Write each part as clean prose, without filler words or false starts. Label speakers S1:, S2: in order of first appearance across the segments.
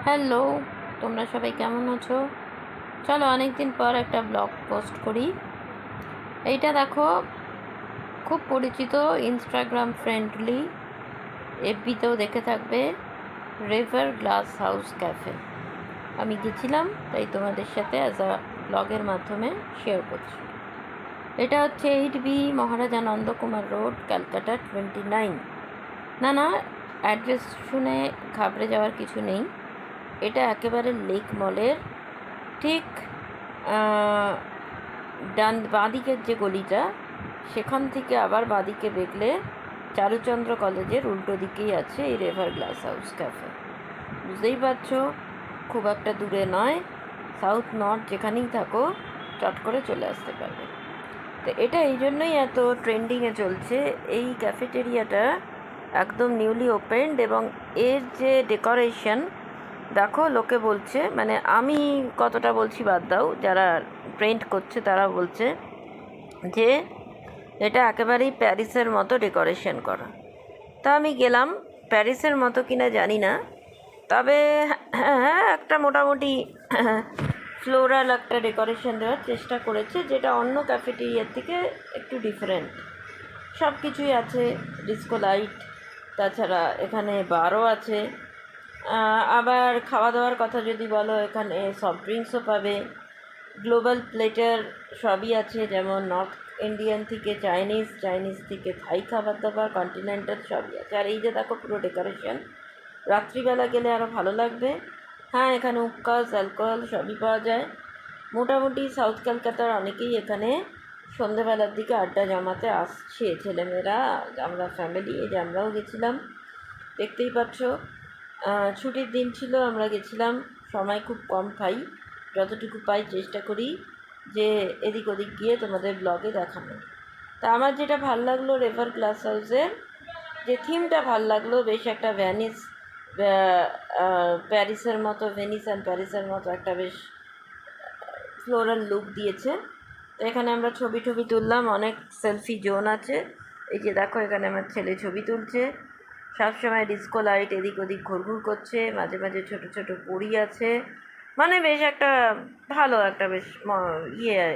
S1: Hello, তোমরা সবাই কেমন আছো? চলো অনেক দিন পর একটা ব্লগ পোস্ট করি। এইটা দেখো, খুব পরিচিত, ইনস্টাগ্রাম ফ্রেন্ডলি, এফবিতেও দেখে থাকবে, রিভার গ্লাস হাউস ক্যাফে। আমি গেছিলাম, তাই তোমাদের সাথে অ্যাজ আ ব্লগের মাধ্যমে শেয়ার করছি। এটা হচ্ছে 8B মহারাজা নন্দকুমার রোড, ক্যালকাটা 29। না, অ্যাড্রেস শুনে ঘাবড়ে যাওয়ার কিছু নেই। এটা একেবারে লেক মলের ঠিক বাঁদিকের যে গলিটা, সেখান থেকে আবার বাঁদিকে বেঁকলে চারুচন্দ্র কলেজের উল্টো দিকেই আছে এই রিভার গ্লাস হাউস ক্যাফে। বুঝতেই পারছো, খুব একটা দূরে নয়, সাউথ নর্থ যেখানেই থাকো চট করে চলে আসতে পারবে। তো এটা এই জন্যই এত ট্রেন্ডিংয়ে চলছে। এই ক্যাফেটেরিয়াটা একদম নিউলি ওপেনড, এবং এর যে ডেকোরেশন দেখো, লোকে বলছে, মানে আমি কতটা বলছি বাদ দাও, যারা পেন্ট করছে তারা বলছে যে এটা একেবারেই প্যারিসের মতো ডেকোরেশন করা। তা আমি গেলাম, প্যারিসের মতো কিনা জানি না, তবে হ্যাঁ একটা মোটামুটি ফ্লোরাল একটা ডেকোরেশন দেওয়ার চেষ্টা করেছে, যেটা অন্য ক্যাফেটেরিয়ার থেকে একটু ডিফারেন্ট। সব কিছুই আছে, ডিস্কো লাইট, তাছাড়া এখানে বারও আছে। আবার খাওয়া দাওয়ার কথা যদি বলো, এখানে সফট ড্রিঙ্কসও পাবে, গ্লোবাল প্লেটার সবই আছে, যেমন নর্থ ইন্ডিয়ান থেকে চাইনিজ থেকে থাই খাবার দাবার, কন্টিনেন্টাল সবই আছে। আর এই যে দেখো পুরো ডেকোরেশন, রাত্রিবেলা গেলে আরও ভালো লাগবে। হ্যাঁ, এখানে উক্কাস, অ্যালকোহল সবই পাওয়া যায়। মোটামুটি সাউথ কলকাতার অনেকেই এখানে সন্ধেবেলার দিকে আড্ডা জমাতে আসছে, ছেলেমেয়েরা, আমরা ফ্যামিলি, এই যে আমরাও গেছিলাম, দেখতেই পাচ্ছ। ছুটির দিন ছিল, আমরা গেছিলাম, সময় খুব কম পাই, যতটুকু পাই চেষ্টা করি যে এদিক ওদিক গিয়ে তোমাদের ব্লগে দেখানো। তা আমার যেটা ভাল লাগলো, রিভার গ্লাস হাউসের যে থিমটা ভাল লাগলো, বেশ একটা প্যারিসের মতো, ভেনিস অ্যান্ড প্যারিসের মতো একটা বেশ ফ্লোরাল লুক দিয়েছে। তো এখানে আমরা ছবি তুললাম, অনেক সেলফি জোন আছে। এই যে দেখো, এখানে আমার ছেলে ছবি তুলছে, সবসময় ডিস্কো লাইট এদিক ওদিক ঘুরঘুর করছে, মাঝে মাঝে ছোট ছোট পরি আছে, মানে বেশ একটা ভালো একটা বেশ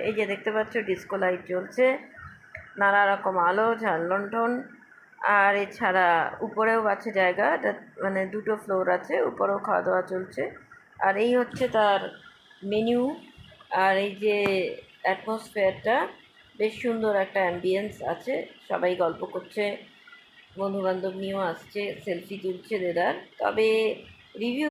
S1: এই যে দেখতে পাচ্ছ ডিস্কো লাইট জ্বলছে, নানা রকম আলো, ঝাল লণ্ঠন। আর এছাড়া উপরেও আছে জায়গা, মানে দুটো ফ্লোর আছে, উপরেও খাওয়া দাওয়া চলছে। আর এই হচ্ছে তার মেনু। আর এই যে অ্যাটমসফিয়ারটা, বেশ সুন্দর একটা অ্যাম্বিয়েন্স আছে, সবাই গল্প করছে, বন্ধুবান্ধব নিয়েও আসছে, সেলফি তুলছে দেদার। তবে রিভিউ